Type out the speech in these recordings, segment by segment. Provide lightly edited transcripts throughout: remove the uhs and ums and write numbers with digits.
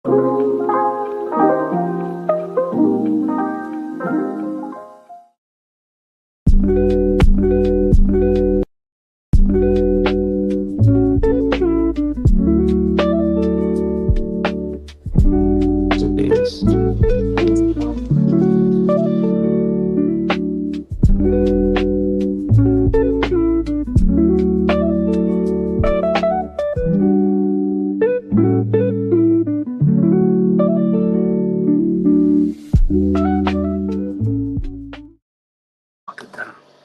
Yes.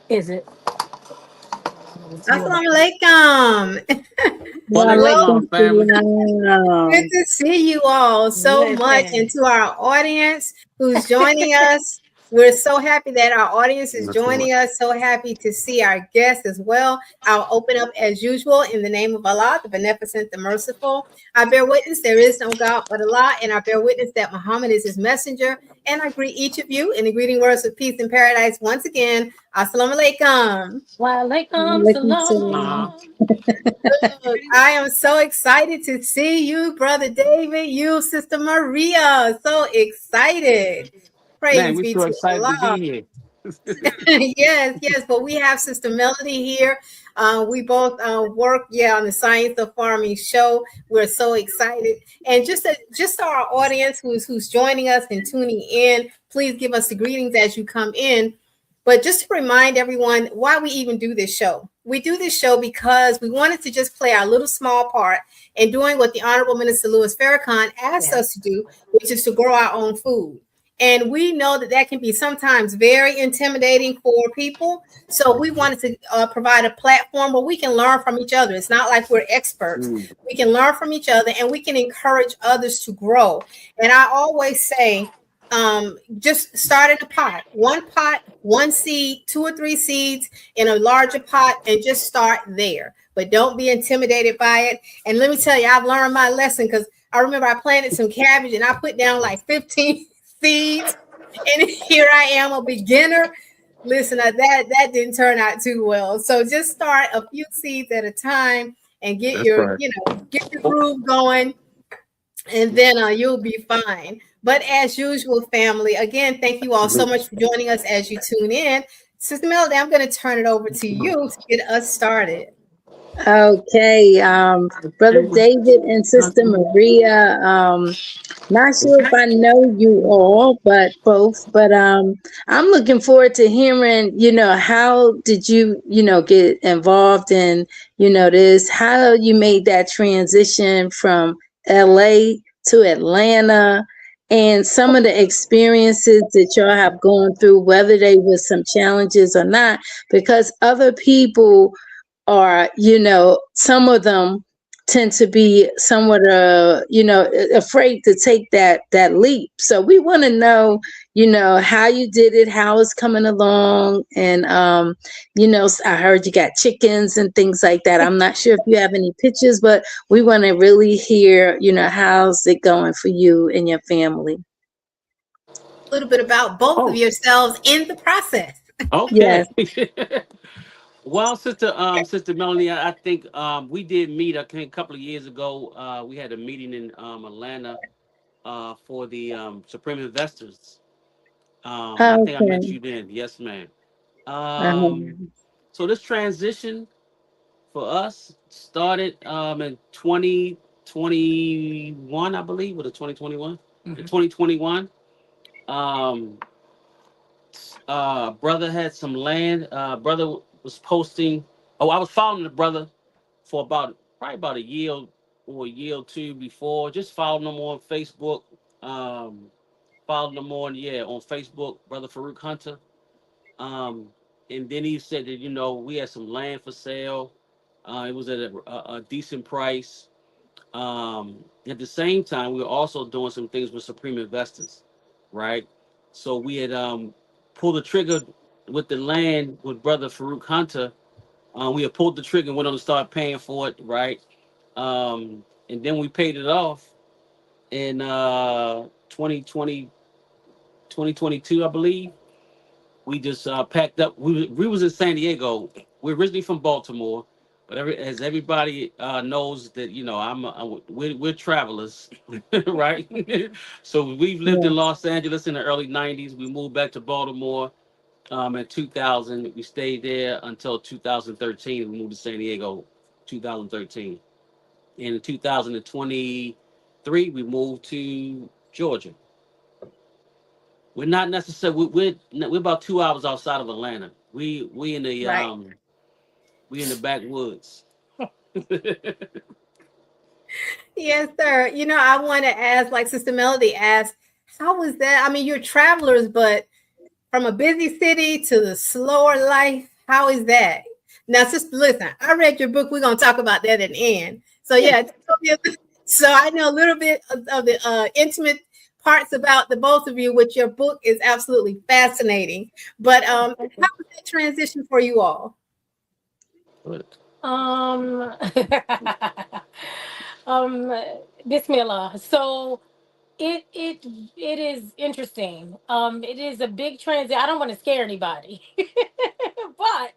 Is it? Assalamu alaikum. Hello. Walaikum family. Good to see you all so much, and Listen. to our audience who's joining us. We're so happy that our audience is joining us. So happy to see our guests as well. I'll open up as usual in the name of Allah, the Beneficent, the Merciful. I bear witness there is no God but Allah, and I bear witness that Muhammad is his messenger. And I greet each of you in the greeting words of peace and paradise once again. Assalamu alaikum. Walaikum salam. Look, I am so excited to see you, Brother David, you, Sister Maria. So excited. Man, Praise we're be so to excited to Allah. be here. Yes, yes. But we have Sister Melody here. We both work, on the Science of Farming show. We're so excited. And just so our audience who's joining us and tuning in, please give us the greetings as you come in. But just to remind everyone why we even do this show. We do this show because we wanted to just play our little small part in doing what the Honorable Minister Louis Farrakhan asked us to do, which is to grow our own food. And we know that that can be sometimes very intimidating for people. So we wanted to provide a platform where we can learn from each other. It's not like we're experts. We can learn from each other and we can encourage others to grow. And I always say, just start in a pot, one seed, two or three seeds in a larger pot, and just start there. But don't be intimidated by it. And let me tell you, I've learned my lesson, because I remember I planted some cabbage and I put down like 15 seeds, and here I am, a beginner. Listen, that didn't turn out too well. So just start a few seeds at a time and get That's right. get your groove going, and then you'll be fine. But as usual, family, again, thank you all so much for joining us as you tune in. Sister Melody, I'm going to turn it over to you to get us started. Okay, Brother David and Sister Maria. Not sure if I know you all, but both. But I'm looking forward to hearing. How did you, get involved in, this? How you made that transition from LA to Atlanta, and some of the experiences that y'all have gone through, whether they were some challenges or not, because other people are, some of them tend to be somewhat afraid to take that leap. So we want to know, how you did it, how it's coming along. And I heard you got chickens and things like that. I'm not sure if you have any pictures, but we want to really hear, how's it going for you and your family. A little bit about both of yourselves in the process. Okay. Yes. Well, Sister Melanie, I think we did meet, I think, a couple of years ago. We had a meeting in Atlanta for the Supreme Investors. I think I met Okay. you then. Yes, ma'am. Um, so this transition for us started in 2021, I believe, with a 2021, 2021. Um, Brother had some land. Brother was posting. Oh, I was following the brother for probably about a year or a year or two before. Just following him on Facebook. Um, Followed him on Facebook, Brother Farouk Hunter. Um, and then he said that we had some land for sale. It was at a decent price. At the same time, we were also doing some things with Supreme Investors, right? So we had pulled the trigger with the land with Brother Farouk Hunter. We had pulled the trigger and went on to start paying for it, right? And then we paid it off in 2020, 2022, I believe. We just packed up. We was in San Diego. We're originally from Baltimore. But as everybody knows that we're travelers, right? So we've lived in Yeah. Los Angeles in the early '90s. We moved back to Baltimore in 2000. We stayed there until 2013. We moved to San Diego, 2013. In 2023, we moved to Georgia. We're not necessarily we're about 2 hours outside of Atlanta. Right. We in the backwoods. Yes, sir. I want to ask, like Sister Melody asked, how was that? I mean, you're travelers, but from a busy city to the slower life, how is that? Now, sister, listen, I read your book. We're gonna talk about that at the end. So Yeah. yeah, so I know a little bit of the intimate parts about the both of you, which your book is absolutely fascinating. But Oh, how thank you. was that transition for you all? Good. Um, um, Bismillah. So it it it is interesting. It is a big transit. I don't want to scare anybody, but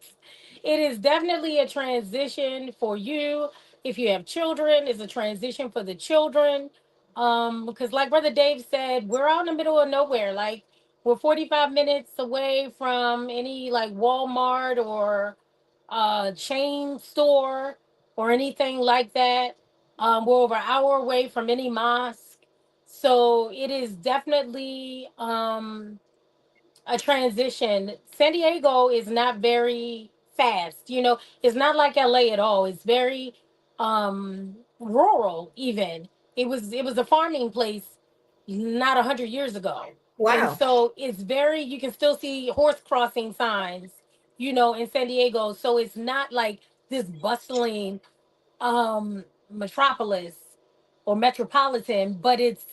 it is definitely a transition for you. If you have children, it's a transition for the children. Because like Brother Dave said, we're out in the middle of nowhere. Like we're 45 minutes away from any like Walmart or chain store or anything like that. We're over an hour away from any mosque. So it is definitely a transition. San Diego is not very fast. It's not like LA at all. It's very rural even. It was a farming place not 100 years ago. And Wow. so it's very you can still see horse crossing signs, in San Diego. So it's not like this bustling metropolis or metropolitan, but it's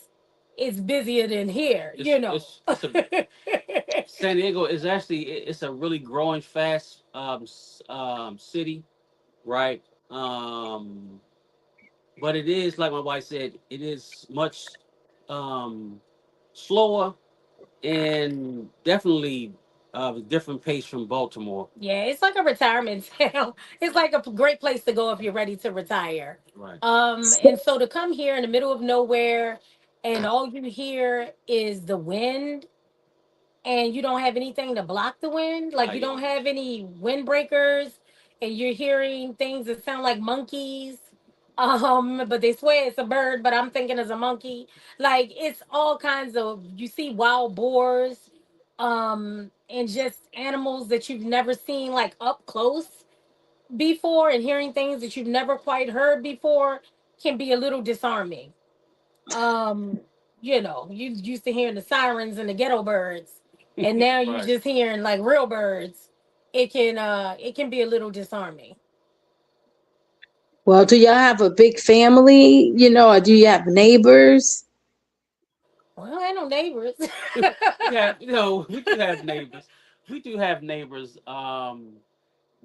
busier than here. It's a San Diego is actually it's a really growing fast city, right? Um, but it is like my wife said, it is much um, slower and definitely a different pace from Baltimore. Yeah, it's like a retirement town. It's like a great place to go if you're ready to retire. Right. And so to come here in the middle of nowhere and all you hear is the wind and you don't have anything to block the wind, like you don't have any windbreakers and you're hearing things that sound like monkeys. But they swear it's a bird, but I'm thinking it's a monkey. Like it's all kinds of you see wild boars, and just animals that you've never seen like up close before, and hearing things that you've never quite heard before can be a little disarming. um you used to hearing the sirens and the ghetto birds, and now you're Right. just hearing like real birds. It can be a little disarming. Well, do y'all have a big family, or do you have neighbors? Well, I ain't no neighbors. Yeah, we do have neighbors. We do have neighbors.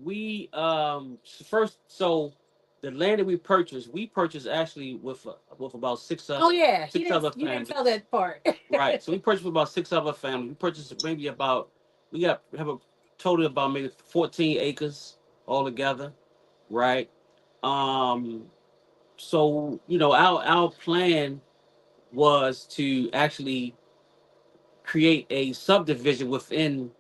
We first so the land that we purchased actually with about Oh yeah, six other you didn't tell families. that part. Right. So we purchased with about six other families. We purchased maybe about we have a total of about maybe 14 acres altogether. Right. Um. So our plan was to actually create a subdivision within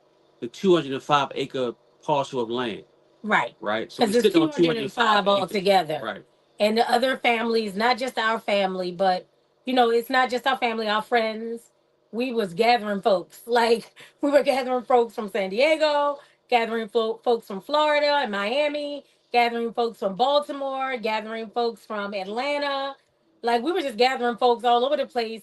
the 205-acre parcel of land. Right. Right. So we Because it's sit on 205 205 acres. altogether. Right. And the other families, not just our family, but it's not just our family, our friends. We was gathering folks. Like we were gathering folks from San Diego, gathering folks from Florida and Miami, gathering folks from Baltimore, gathering folks from Atlanta. Like we were just gathering folks all over the place,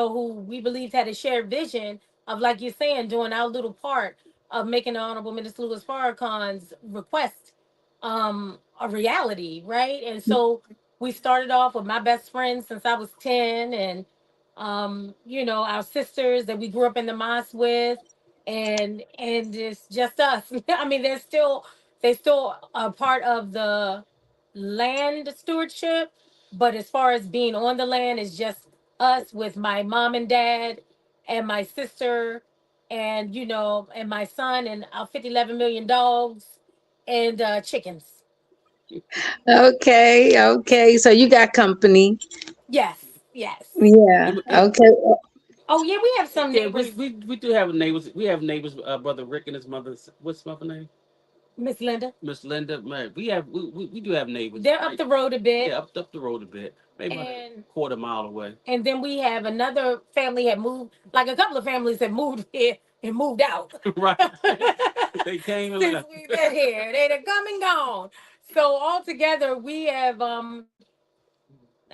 who we believed had a shared vision of, like you're saying, doing our little part of making the Honorable Minister Louis Farrakhan's request a reality, right? And so we started off with my best friend since I was 10, and our sisters that we grew up in the mosque with, and it's just us. I mean, they still a part of the land stewardship, but as far as being on the land, it's just us with my mom and dad and my sister and my son and our 50, 11 million dogs and chickens. Okay, okay. So you got company. Yes, yes. Yeah. And Okay. Oh yeah, we have some yeah, neighbors. we do have neighbors. We have neighbors. Brother Rick and his mother. What's his mother name? Miss Linda. Miss Linda. Man, we do have neighbors. They're up Right? the road a bit. Yeah, up the road a bit, maybe about a And quarter-mile away. and then we have another family had moved, like a couple of families have moved here and moved out. Right. They came and Since left. we've been here. They'd have come and gone. So altogether we have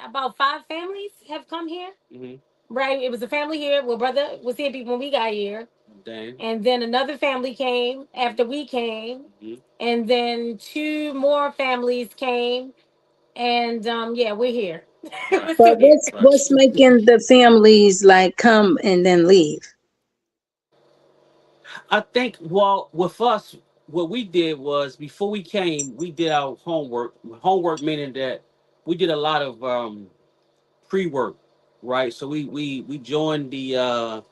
about 5 families have come here. Hmm. Right. It was a family here. Well, brother was here when we got here. Dang. And then another family came after we came. Hmm. And then 2 more families came. And yeah, we're here. We're Right. still But here. Right. what's making the families like come and then leave? I think, well, with us, what we did was before we came, we did our homework. Homework meaning that we did a lot of pre-work, right? So we joined the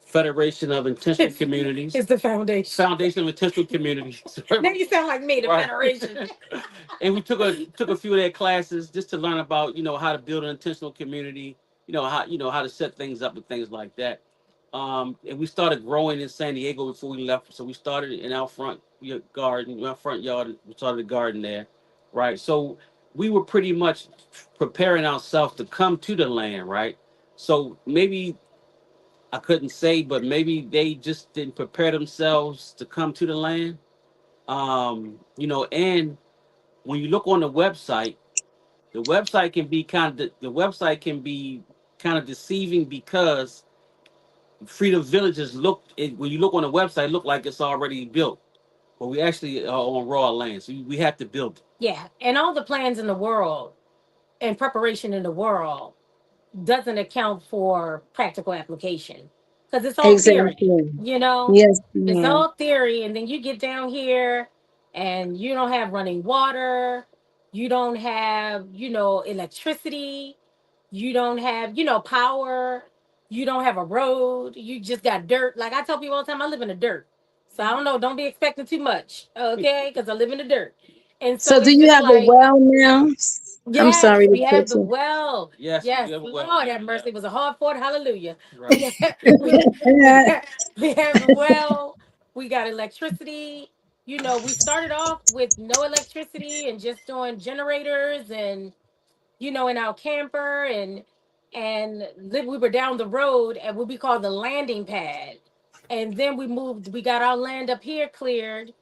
Federation of Intentional Communities. It's the foundation. Foundation of Intentional Communities. Now you sound like me, the Right. federation. And we took a few of their classes just to learn about how to build an intentional community, how to set things up and things like that. And we started growing in San Diego before we left. So we started in our front garden, our front yard. We started a garden there, right? So we were pretty much preparing ourselves to come to the land, right? So maybe I couldn't say, but maybe they just didn't prepare themselves to come to the land. And when you look on the website can be the website can be kind of deceiving because Freedom Villages when you look on the website, look like it's already built, but we actually are on raw land, so we have to build it. Yeah, and all the plans in the world and preparation in the world doesn't account for practical application because it's all theory. Exactly. You know, Yes, it's ma'am. all theory, and then you get down here and you don't have running water, you don't have electricity, you don't have power, you don't have a road, you just got dirt. Like I tell people all the time, I live in the dirt, so I don't know. Don't be expecting too much, okay? Because I live in the dirt, and So so do it's you just have a like well now? I'm yes, sorry to we have cut the you. well. Yes, Yes, we have a well. Lord have mercy. It was a hard fought hallelujah. Right. We have, we have the well. We got electricity. We started off with no electricity and just doing generators and in our camper and we were down the road at what we call the landing pad. And then we moved. We got our land up here cleared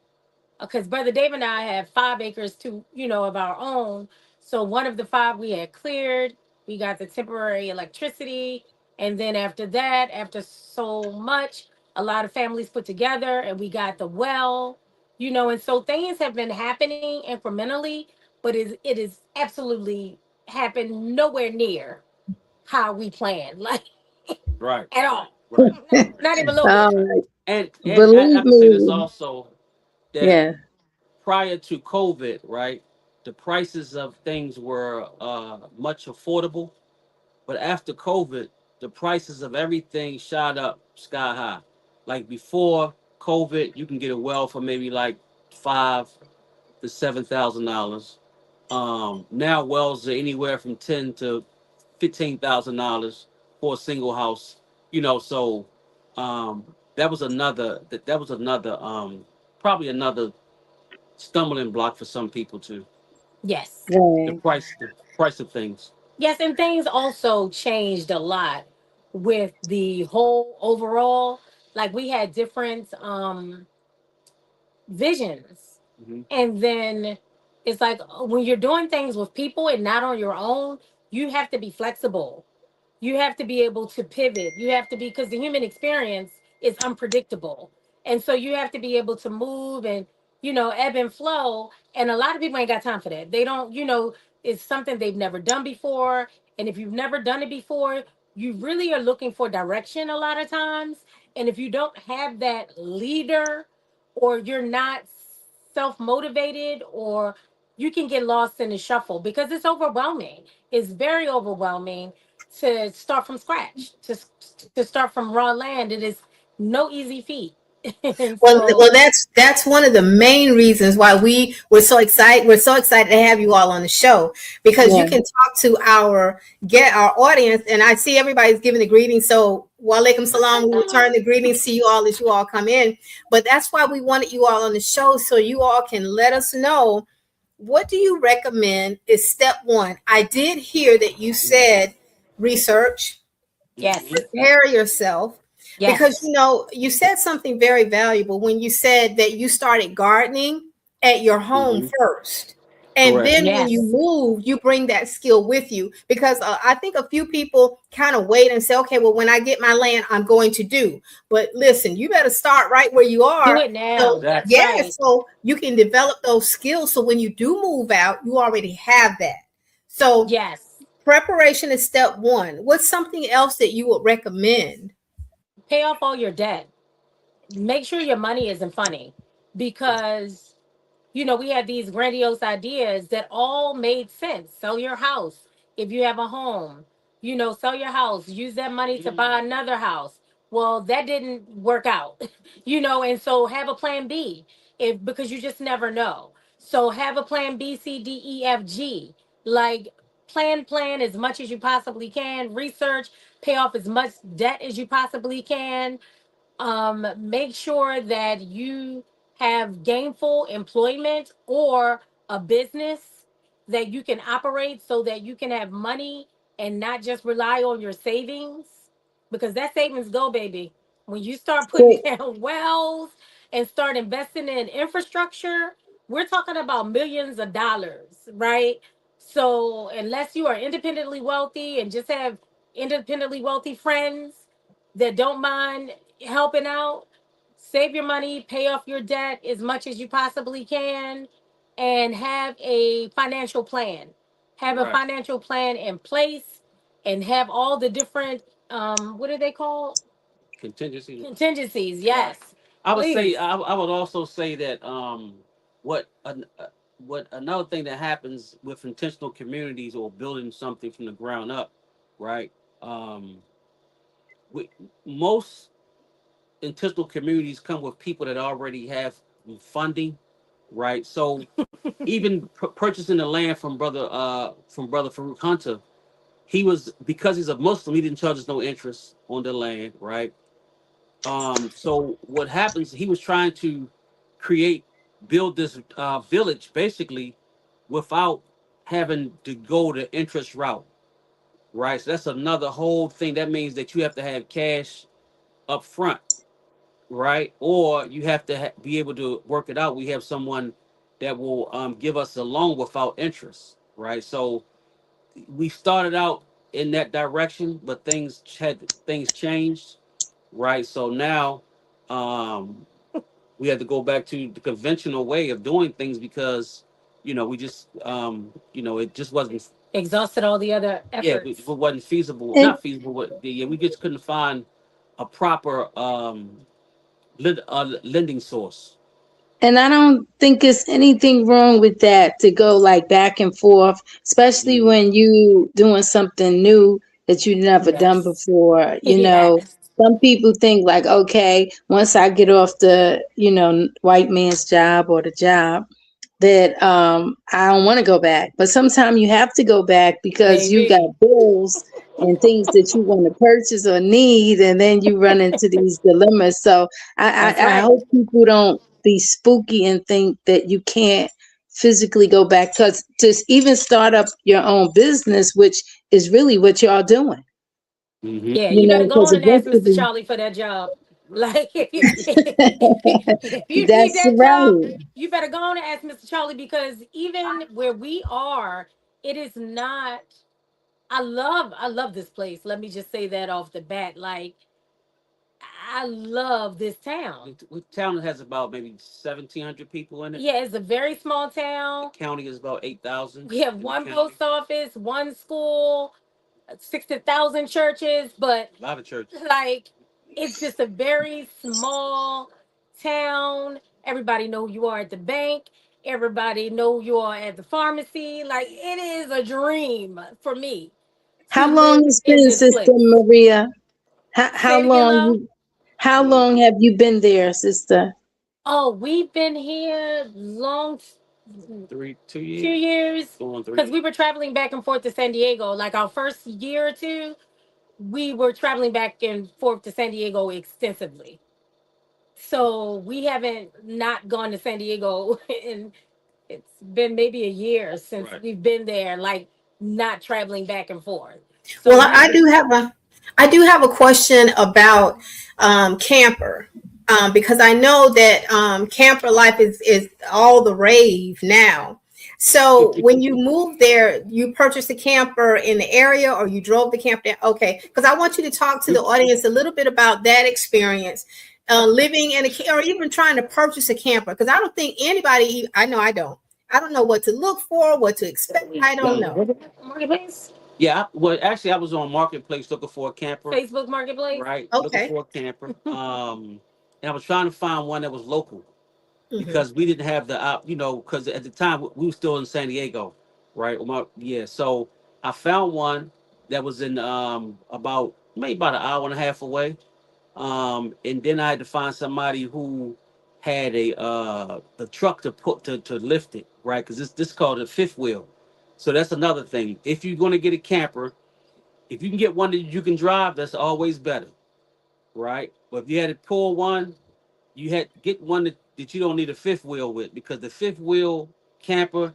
because Brother Dave and I have 5 acres to of our own. So one of the 5 we had cleared. We got the temporary electricity, and then after that, after so much, a lot of families put together, and we got the well. And so things have been happening incrementally, but it is absolutely happened nowhere near how we planned, like Right. at all, Right. not even a little bit. Um, And I believe can say this me. also that Yeah. prior to COVID, right, the prices of things were much affordable. But after COVID, the prices of everything shot up sky high. Like before COVID, you can get a well for maybe like $5,000 to $7,000. Now wells are anywhere from $10,000 to $15,000 for a single house. So that was another probably another stumbling block for some people too. Yes. Right. The price of things. Yes, and things also changed a lot with the whole overall. Like we had different visions. Hmm. And then it's like when you're doing things with people and not on your own, you have to be flexible. You have to be able to pivot. You have to be, because the human experience is unpredictable. And so you have to be able to move and, ebb and flow. And a lot of people ain't got time for that. They don't, it's something they've never done before. And if you've never done it before, you really are looking for direction a lot of times. And if you don't have that leader or you're not self motivated, or you can get lost in the shuffle because it's overwhelming. It's very overwhelming to start from scratch, to start from raw land. It is no easy feat. And Well, so, that's one of the main reasons why we were so excited. We're so excited to have you all on the show because you Yeah. can talk to our audience, and I see everybody's giving the greetings. So, walaikum salam. We return the greetings to you all as you all come in. But that's why we wanted you all on the show so you all can let us know what do you recommend is step one. I did hear that you said research, yes, Mm-hmm. prepare yourself, because yes, you said something very valuable when you said that you started gardening at your home Mm-hmm. first, and Correct. then when you yes. move you bring that skill with you, because I think a few people kind of wait and say, okay, well, when I get my land I'm going to do. But listen, you better start right where you Do are. it now. So That's Exactly. yeah, right. so you can develop those skills so when you do move out you already have that. So Yes. preparation is step one. What's something else that you would recommend? Pay off all your debt. Make sure your money isn't funny, because we had these grandiose ideas that all made sense. Sell your house if you have a home, sell your house, use that money to buy another house. Well, that didn't work out, and so have a plan B, if because you just never know. So have a plan B, C, D, E, F, G. Like, plan as much as you possibly can, research, pay off as much debt as you possibly can. Make sure that you have gainful employment or a business that you can operate so that you can have money and not just rely on your savings, because that savings go, baby. When you start putting So, down wells and start investing in infrastructure, we're talking about millions of dollars, right? So unless you are independently wealthy and just have independently wealthy friends that don't mind helping out, save your money, pay off your debt as much as you possibly can, and have a financial plan. Have a Right. financial plan in place, and have all the different, what are they called? Contingency. Contingencies. Right. Yes, I would say please. I would also say that what what another thing that happens with intentional communities or building something from the ground up, right? Um, we, most intentional communities come with people that already have funding, right? So even purchasing the land from brother Farouk Hunter, he was, because he's a Muslim, he didn't charge us no interest on the land, right? So what happens? He was trying to create, build this village basically without having to go the interest route, right? So that's another whole thing. That means that you have to have cash up front, right? Or you have to be able to work it out. We have someone that will give us a loan without interest, right? So we started out in that direction, but things changed, right? So now um, we had to go back to the conventional way of doing things because we just it just wasn't, Exhausted all the other yeah, it efforts. wasn't feasible, and not feasible, but yeah, we just couldn't find a proper lending source. And I don't think there's anything wrong with that, to go like back and forth, especially Hmm. when you doing something new that you never done Yes. before. Yes. Some people think like, okay, once I get off the, white man's job or the job, that I don't want to go back. But sometimes you have to go back because you got Baby. bills and things that you want to purchase or need, and then you run into these dilemmas. So That's I right. hope people don't be spooky and think that you can't physically go back, because to even start up your own business, which is really what y'all doing, Hmm. Yeah, you better go because on and ask Mr. eventually Charlie for that job. Like, if you need that's that job, right. you better go on and ask Mr. Charlie, because even where we are, it is not. I love this place. Let me just say that off the bat. Like, I love this town. Town has about maybe 1,700 people in it. Yeah, it's a very small The town. county is about 8,000 We have in the one county. post office, one school, 60,000 churches, but A lot of churches. like, it's just a very small town. Everybody know who you are at the bank. Everybody know who you are at the pharmacy. Like, it is a dream for me to How long live it's in been, this Sister place. Maria? How Say it again, long love. How long have you been there, sister? Oh, we've been here long, 2 2 years, years, going because we 3 years. were traveling back and forth to San Diego. Like our first year or two, we were traveling back and forth to San Diego extensively. So we haven't not gone to San Diego in it's been maybe a year since Right. we've been there, like not traveling back and forth. So Well, we I do have a question about camper, because I know that camper life is all the rave now. So when you moved there, you purchased a camper in the area, or you drove the camper there? Okay, because I want you to talk to the We, audience a little bit about that experience, living in or even trying to purchase a camper. Because I don't think anybody, I know I don't. I don't know what to look for, what to expect. I don't know. marketplace, yeah, well, actually, I was on Marketplace looking for a camper, Facebook Marketplace. right? Looking Okay. for a camper. And I was trying to find one that was local Hmm. because we didn't have the, because at the time we were still in San Diego, right? Yeah, so I found one that was in about maybe about an hour and a half away. And then I had to find somebody who had the truck to put to lift it, right? Because this is called a fifth wheel. So that's another thing. If you're going to get a camper, if you can get one that you can drive, that's always better, right? But if you had to pull one, you had to get one that you don't need a fifth wheel with, because the fifth wheel camper,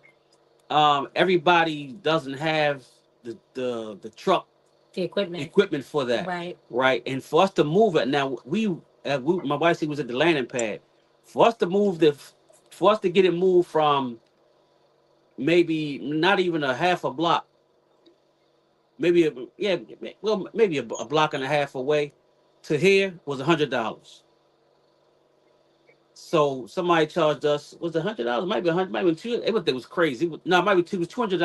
everybody doesn't have the truck The equipment, equipment for that, right? right? And for us to move it, now my wife said was at the landing pad. For us to move for us to get it moved from maybe not even a half a block, maybe yeah, well maybe a block and a half away to here was $100. So somebody charged us, was it $100? Might be 100, might be two. It was crazy. No, it might be two. It was $200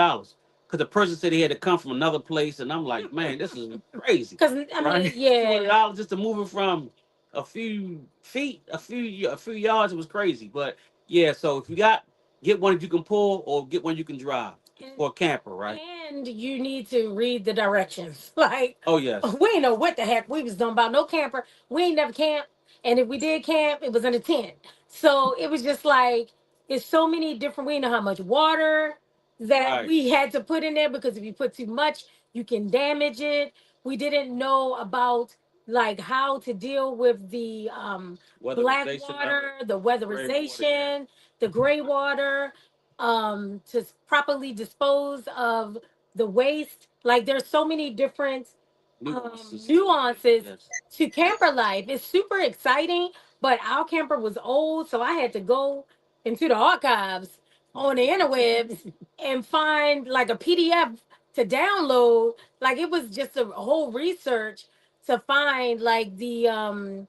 because the person said he had to come from another place, and I'm like, man, this is crazy, Because I mean, right? two hundred yeah, dollars just to move it from a few feet, a few yards. It was crazy, but yeah. So if you get one that you can pull, or get one you can drive and, for a camper, right? and you need to read the directions. Like Oh yes, we ain't know what the heck we was doing about no camper. We ain't never camped, and if we did camp, it was in a tent. So it was just like it's so many different. We didn't know how much water that right. we had to put in there, because if you put too much, you can damage it. We didn't know about like how to deal with the black Weatherization of it, water, the gray water, yeah. weatherization, the gray water, to properly dispose of the waste. Like there's so many different Nuances to it. nuances Yes. to camper life. It's super exciting, but our camper was old, so I had to go into the archives on the interwebs and find like a PDF to download. Like it was just a whole research to find like the Directions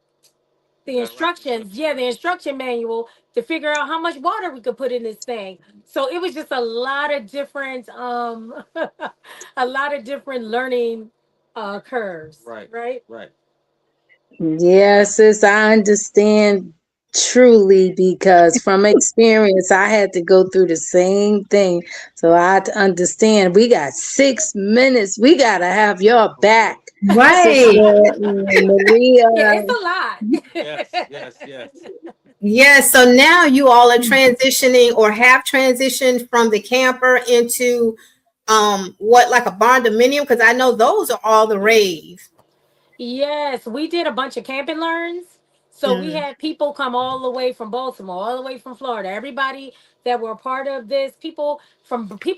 instructions, yeah, the instruction manual to figure out how much water we could put in this thing. So it was just a lot of different a lot of different learning curves, right, right? right. Yes, sis, I understand truly because from experience, I had to go through the same thing. So I understand. We got 6 minutes. We got to have your back, Okay. Sister Right. Maria. Yeah, it's a lot. Yes, yes, yes. Yes. So now you all are transitioning, or have transitioned from the camper into what, like a barn dominium? Because I know those are all the rave. Yes, we did a bunch of camp and learns. So we Mm. had people come all the way from Baltimore, all the way from Florida. Everybody that were a part of this, people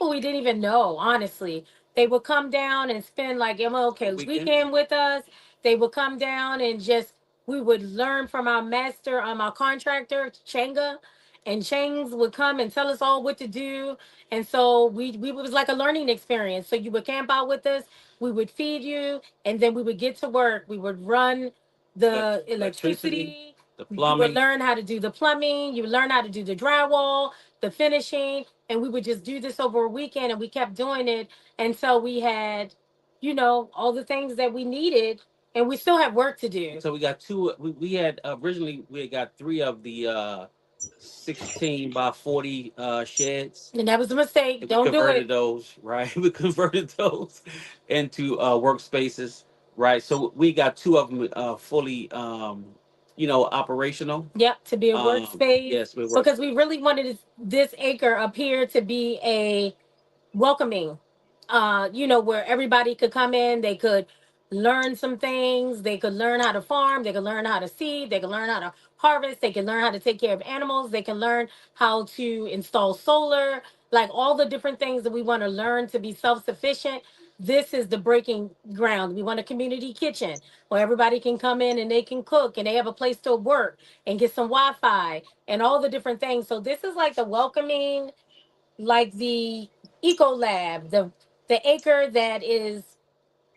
we didn't even know, honestly. They would come down and spend like The MLK's weekends. weekend with us. They would come down and just we would learn from our master, our contractor, Chenga. And Changs would come and tell us all what to do. And so we was like a learning experience. So you would camp out with us, we would feed you, and then we would get to work. We would run the Electricity, electricity. the You would plumbing. learn how to do the plumbing. You would learn how to do the drywall, the finishing, and we would just do this over a weekend. And we kept doing it until we had, all the things that we needed, and we still have work to do. So we got two. We had originally we had got three of the 16 by 40 sheds, And that was a mistake. and we Don't do it. converted those, right? We converted those into workspaces, right? So we got two of them fully operational. Yep, to be a workspace. Yes, we work. Because we really wanted this acre up here to be a welcoming, where everybody could come in, they could learn some things, they could learn how to farm, they could learn how to seed, they could learn how to harvest, they can learn how to take care of animals, they can learn how to install solar, like all the different things that we want to learn to be self-sufficient. This is the breaking ground. We want a community kitchen where everybody can come in and they can cook and they have a place to work and get some Wi-Fi and all the different things. So this is like the welcoming, like the eco lab, the acre that is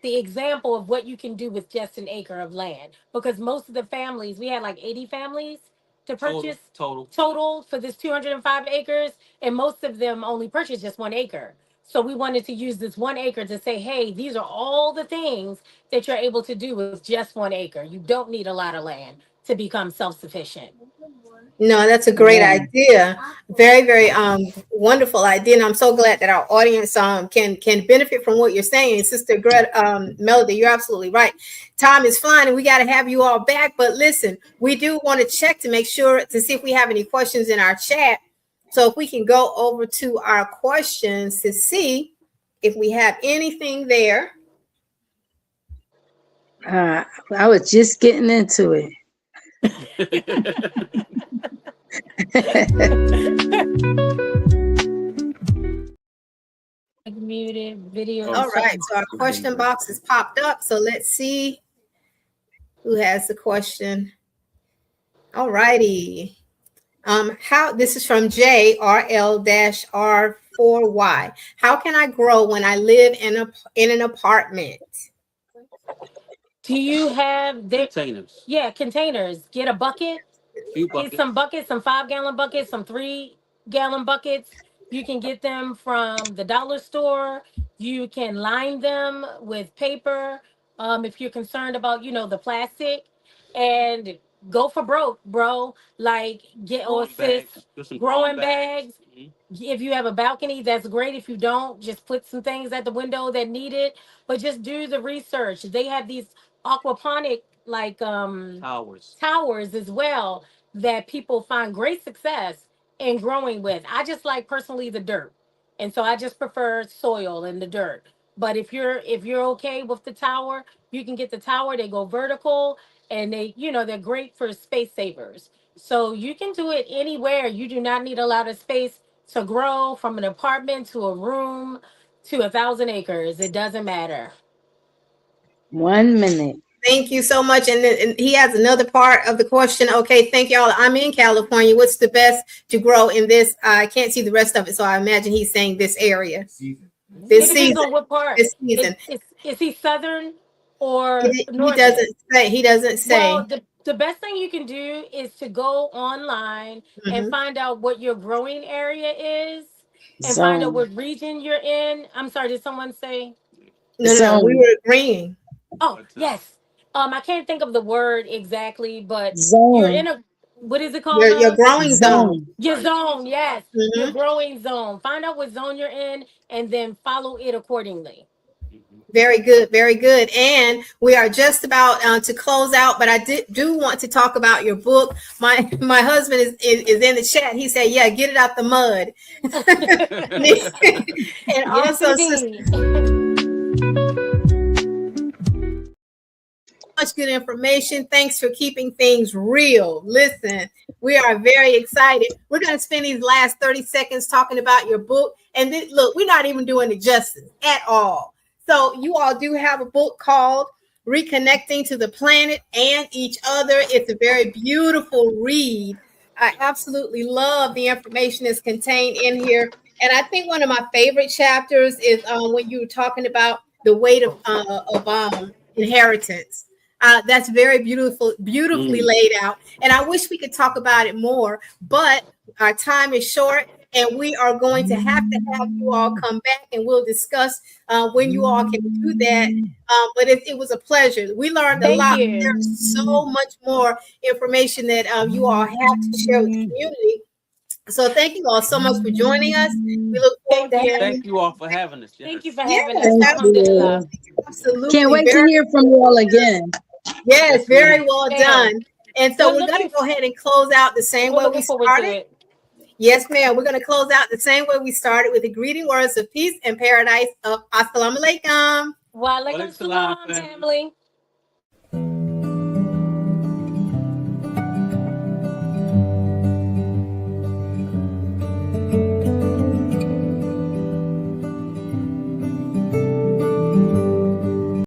the example of what you can do with just an acre of land. Because most of the families, we had like 80 families to purchase total for this 205 acres, and most of them only purchased just 1 acre. So we wanted to use this 1 acre to say, hey, these are all the things that you're able to do with just 1 acre. You don't need a lot of land to become self-sufficient. No, that's a great idea. Very, very wonderful idea. And I'm so glad that our audience can benefit from what you're saying. Sister Melody, you're absolutely right. Time is flying and we got to have you all back. But listen, we do want to check to make sure to see if we have any questions in our chat. So if we can go over to our questions to see if we have anything there. I was just getting into it. Muted video. All right, so our question box has popped up. So let's see who has the question. All righty. How this is from JRL-R4Y. How can I grow when I live in an apartment? Do you have containers? Yeah, containers. Get a bucket. Get some buckets, some 5-gallon buckets, some 3-gallon buckets. You can get them from the dollar store. You can line them with paper. If you're concerned about, the plastic, and go for broke, bro. Like get or sis, growing bags. If you have a balcony, that's great. If you don't, just put some things at the window that need it. But just do the research. They have these aquaponic like towers as well that people find great success in growing with. I just like personally the dirt. And so I just prefer soil and the dirt. But if you're okay with the tower, you can get the tower. They go vertical and they're great for space savers. So you can do it anywhere. You do not need a lot of space to grow, from an apartment to a room to 1,000 acres. It doesn't matter. 1 minute. Thank you so much. And he has another part of the question. Okay, thank y'all. I'm in California. What's the best to grow in this? I can't see the rest of it, so I imagine he's saying this area. This season. On what part? This season. Is he southern or northern? He doesn't say. Well, the best thing you can do is to go online and find out what your growing area is and find out what region you're in. I'm sorry, did someone say? No, we were agreeing. Oh, yes. I can't think of the word exactly, but zone. You're in a, what is it called? Your growing zone. Your zone, yes. Your growing zone. Find out what zone you're in and then follow it accordingly. Very good, very good. And we are just about to close out, but I do want to talk about your book. My husband is in the chat. He said, "Yeah, get it out the mud." And yes, also, much good information. Thanks for keeping things real. Listen, we are very excited. We're going to spend these last 30 seconds talking about your book. And look, we're not even doing it justice at all. So you all do have a book called Reconnecting to the Planet and Each Other. It's a very beautiful read. I absolutely love the information that's contained in here. And I think one of my favorite chapters is when you were talking about the weight of inheritance. That's very beautifully laid out. And I wish we could talk about it more, but our time is short and we are going to have you all come back and we'll discuss when you all can do that. But it was a pleasure. We learned a lot. There's so much more information that you all have to share with the community. So thank you all so much for joining us. We look forward to having you. Thank you all for having us. Thank you for having us. Absolutely. Can't wait to hear from you all again. Yes, very well done. And so we're going to go ahead and close out the same way we started. Yes, ma'am. We're going to close out the same way we started with the greeting words of peace and paradise of Assalamu alaikum. Wa alaikum salam, family.